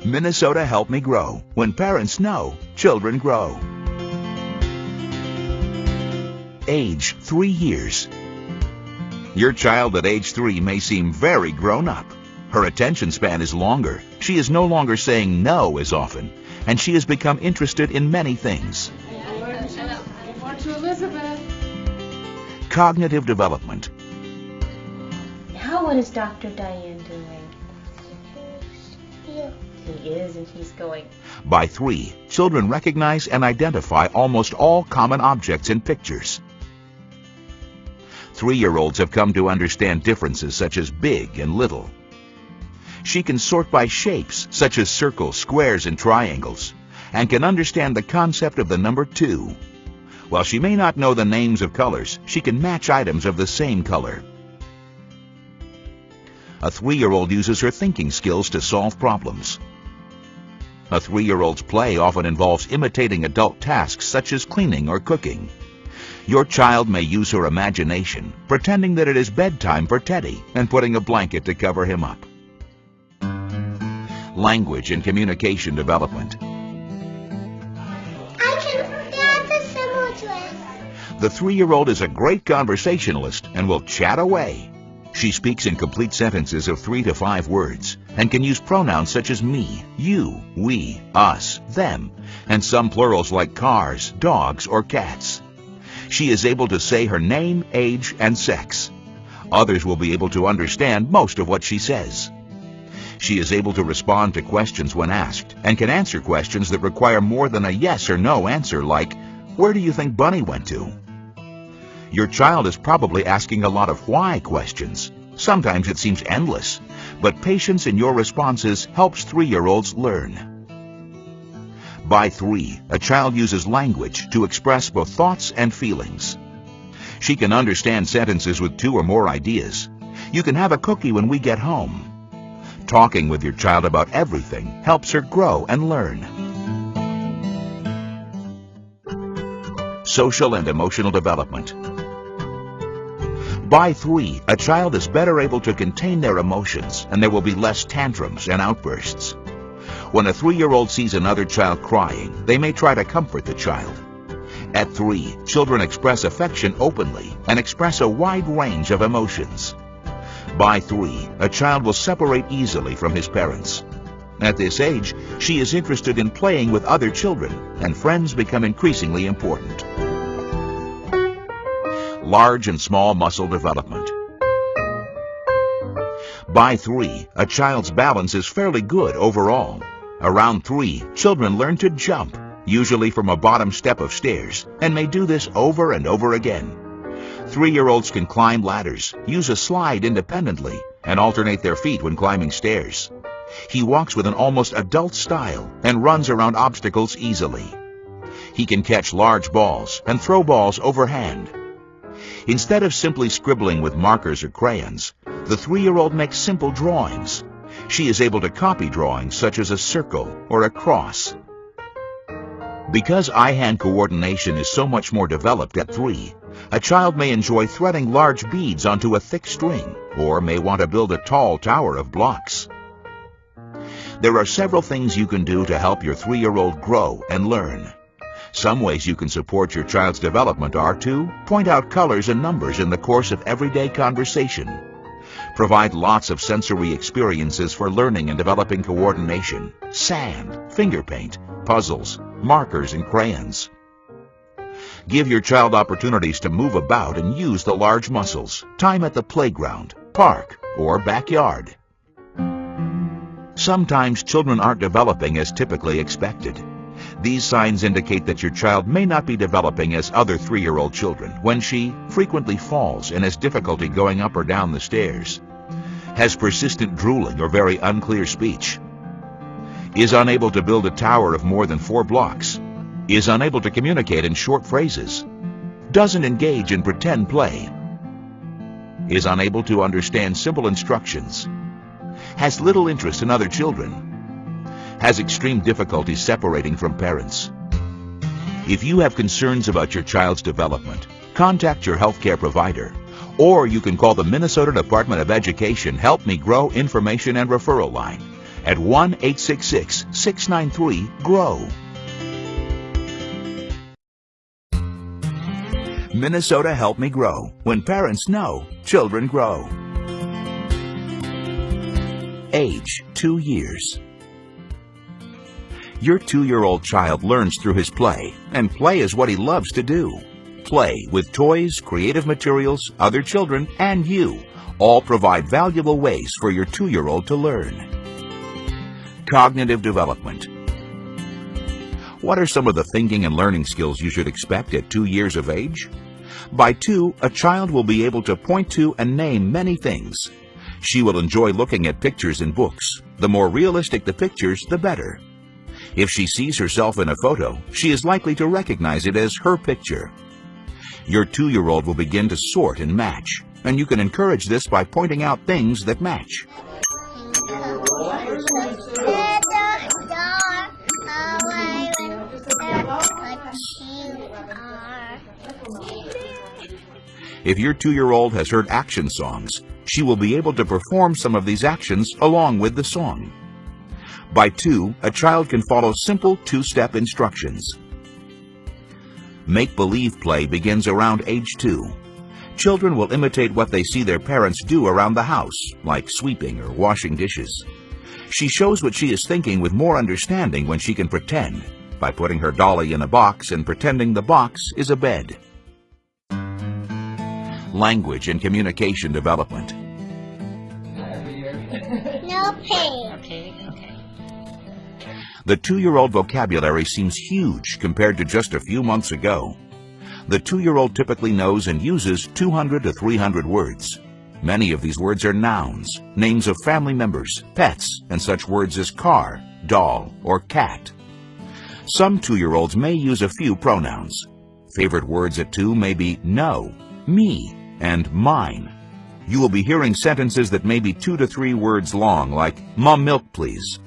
Minnesota Help Me Grow. When parents know, children grow. Age 3 years. Your child at age 3 may seem very grown up. Her attention span is longer. She is no longer saying no as often, and she has become interested in many things. Cognitive development. Now what is Dr. Diane doing? He is, and he's going. By 3, children recognize and identify almost all common objects in pictures. 3-year-olds have come to understand differences such as big and little. She can sort by shapes such as circles, squares, and triangles, and can understand the concept of the number 2. While she may not know the names of colors, she can match items of the same color. A 3-year-old uses her thinking skills to solve problems. A 3-year-old's play often involves imitating adult tasks such as cleaning or cooking. Your child may use her imagination, pretending that it is bedtime for Teddy and putting a blanket to cover him up. Language and communication development. I can add the symbol to it. The 3-year-old is a great conversationalist and will chat away. She speaks in complete sentences of 3 to 5 words and can use pronouns such as me, you, we, us, them, and some plurals like cars, dogs, or cats. She is able to say her name, age, and sex. Others will be able to understand most of what she says. She is able to respond to questions when asked and can answer questions that require more than a yes or no answer, like, "Where do you think Bunny went to?" Your child is probably asking a lot of why questions. Sometimes it seems endless, but patience in your responses helps 3-year-olds learn. By 3, a child uses language to express both thoughts and feelings. She can understand sentences with 2 or more ideas. You can have a cookie when we get home. Talking with your child about everything helps her grow and learn. Social and emotional development. By 3, a child is better able to contain their emotions, and there will be less tantrums and outbursts. When a 3-year-old sees another child crying, they may try to comfort the child. At 3, children express affection openly and express a wide range of emotions. By 3, a child will separate easily from his parents. At this age, she is interested in playing with other children, and friends become increasingly important. Large and small muscle development. By 3, a child's balance is fairly good overall. Around 3, children learn to jump, usually from a bottom step of stairs, and may do this over and over again. 3-year-olds can climb ladders, use a slide independently, and alternate their feet when climbing stairs. He walks with an almost adult style and runs around obstacles easily. He can catch large balls and throw balls overhand. Instead of simply scribbling with markers or crayons, the 3-year-old makes simple drawings. She is able to copy drawings such as a circle or a cross. Because eye-hand coordination is so much more developed at 3, a child may enjoy threading large beads onto a thick string, or may want to build a tall tower of blocks. There are several things you can do to help your 3-year-old grow and learn. Some ways you can support your child's development are to point out colors and numbers in the course of everyday conversation. Provide lots of sensory experiences for learning and developing coordination, sand, finger paint, puzzles, markers, and crayons. Give your child opportunities to move about and use the large muscles. Time at the playground, park, or backyard. Sometimes children aren't developing as typically expected. These signs indicate that your child may not be developing as other 3-year-old children when she frequently falls and has difficulty going up or down the stairs, has persistent drooling or very unclear speech. is unable to build a tower of more than 4 blocks, is unable to communicate in short phrases, doesn't engage in pretend play, is unable to understand simple instructions, has little interest in other children, has extreme difficulty separating from parents. If you have concerns about your child's development, contact your healthcare provider, or you can call the Minnesota Department of Education Help Me Grow information and referral line at 1-866-693-GROW. Minnesota Help Me Grow. When parents know, children grow. Age 2 years. Your 2-year-old child learns through his play, and play is what he loves to do. Play with toys, creative materials, other children, and you all provide valuable ways for your 2-year-old to learn. Cognitive development. What are some of the thinking and learning skills you should expect at 2 years of age? By 2, a child will be able to point to and name many things. She will enjoy looking at pictures in books. The more realistic the pictures, the better. If she sees herself in a photo, she is likely to recognize it as her picture. Your 2-year-old will begin to sort and match, and you can encourage this by pointing out things that match. If your 2-year-old has heard action songs, she will be able to perform some of these actions along with the song. By 2, a child can follow simple 2-step instructions. Make-believe play begins around age 2. Children will imitate what they see their parents do around the house, like sweeping or washing dishes. She shows what she is thinking with more understanding when she can pretend, by putting her dolly in a box and pretending the box is a bed. Language and communication development. No pain. Okay. The 2-year-old vocabulary seems huge compared to just a few months ago. The 2-year-old typically knows and uses 200 to 300 words. Many of these words are nouns, names of family members, pets, and such words as car, doll, or cat. Some 2-year-olds may use a few pronouns. Favorite words at 2 may be no, me, and mine. You will be hearing sentences that may be 2 to 3 words long, like, "Mom, milk, please."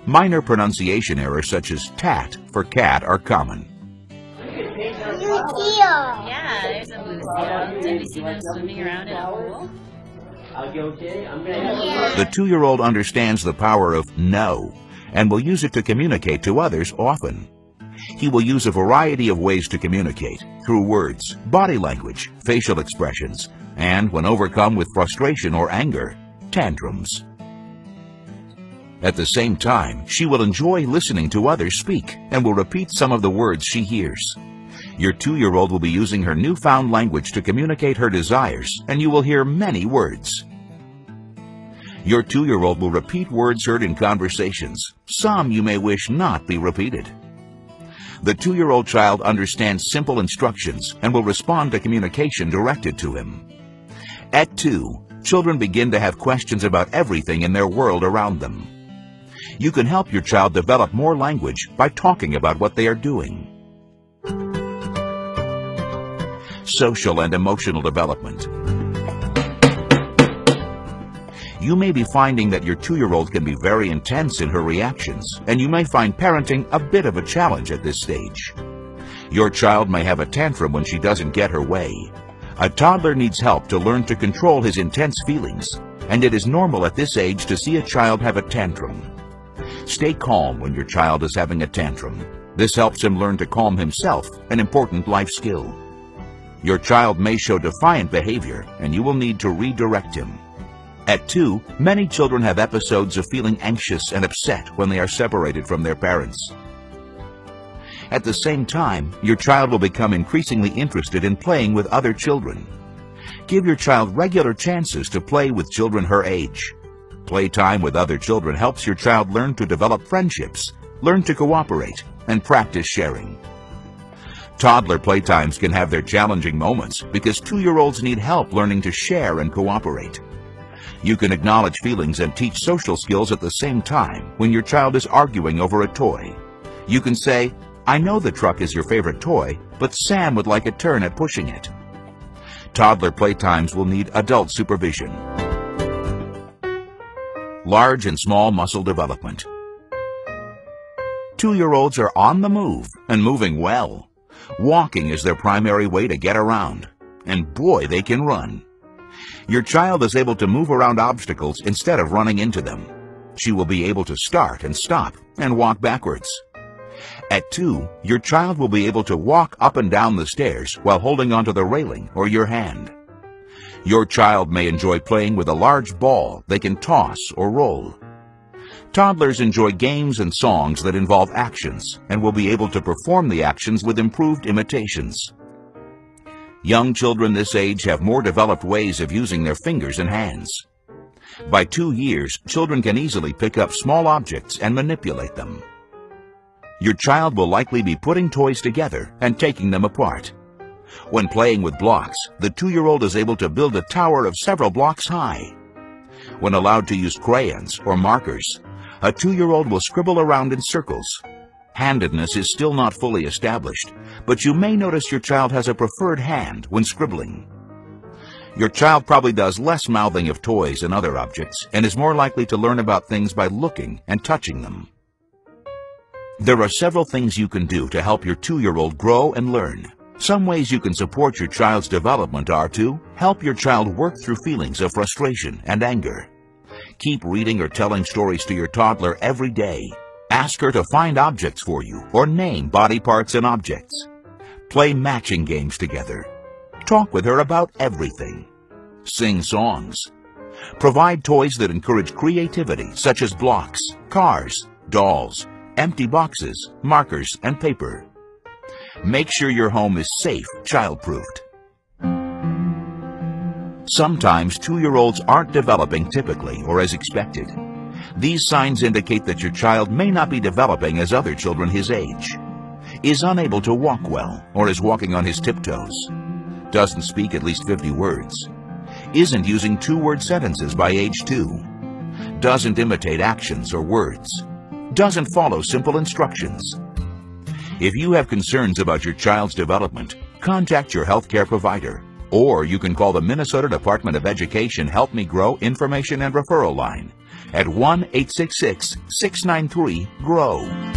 Minor pronunciation errors such as tat for cat are common. Yeah, there's a blue seal. Did you see them swimming around in a pool? The 2-year-old understands the power of no and will use it to communicate to others often. He will use a variety of ways to communicate, through words, body language, facial expressions, and, when overcome with frustration or anger, tantrums. At the same time, she will enjoy listening to others speak and will repeat some of the words she hears. Your 2-year-old will be using her newfound language to communicate her desires, and you will hear many words. Your 2-year-old will repeat words heard in conversations. Some you may wish not be repeated. The 2-year-old child understands simple instructions and will respond to communication directed to him. At 2, children begin to have questions about everything in their world around them. You can help your child develop more language by talking about what they are doing. Social and emotional development. You may be finding that your 2-year-old can be very intense in her reactions, and you may find parenting a bit of a challenge at this stage. Your child may have a tantrum when she doesn't get her way. A toddler needs help to learn to control his intense feelings, and it is normal at this age to see a child have a tantrum. Stay calm when your child is having a tantrum. This helps him learn to calm himself, an important life skill. Your child may show defiant behavior, and you will need to redirect him. At 2, many children have episodes of feeling anxious and upset when they are separated from their parents. At the same time, your child will become increasingly interested in playing with other children. Give your child regular chances to play with children her age. Playtime with other children helps your child learn to develop friendships, learn to cooperate, and practice sharing. Toddler playtimes can have their challenging moments because 2-year-olds need help learning to share and cooperate. You can acknowledge feelings and teach social skills at the same time when your child is arguing over a toy. You can say, "I know the truck is your favorite toy, but Sam would like a turn at pushing it." Toddler playtimes will need adult supervision. Large and small muscle development. 2-year-olds are on the move and moving well. Walking is their primary way to get around, and boy, they can run. Your child is able to move around obstacles instead of running into them. She will be able to start and stop and walk backwards. At 2, your child will be able to walk up and down the stairs while holding onto the railing or your hand. Your child may enjoy playing with a large ball they can toss or roll. Toddlers enjoy games and songs that involve actions and will be able to perform the actions with improved imitations. Young children this age have more developed ways of using their fingers and hands. By 2 years, children can easily pick up small objects and manipulate them. Your child will likely be putting toys together and taking them apart. When playing with blocks, the 2-year-old is able to build a tower of several blocks high. When allowed to use crayons or markers, a 2-year-old will scribble around in circles. Handedness is still not fully established, but you may notice your child has a preferred hand when scribbling. Your child probably does less mouthing of toys and other objects and is more likely to learn about things by looking and touching them. There are several things you can do to help your 2-year-old grow and learn. Some ways you can support your child's development are to help your child work through feelings of frustration and anger. Keep reading or telling stories to your toddler every day. Ask her to find objects for you or name body parts and objects. Play matching games together. Talk with her about everything. Sing songs. Provide toys that encourage creativity, such as blocks, cars, dolls, empty boxes, markers, and paper. Make sure your home is safe, child-proofed. Sometimes 2-year-olds aren't developing typically or as expected. These signs indicate that your child may not be developing as other children his age, is unable to walk well or is walking on his tiptoes, doesn't speak at least 50 words, isn't using 2-word sentences by age 2, doesn't imitate actions or words, doesn't follow simple instructions. If you have concerns about your child's development, contact your healthcare provider, or you can call the Minnesota Department of Education Help Me Grow Information and Referral Line at 1-866-693-GROW.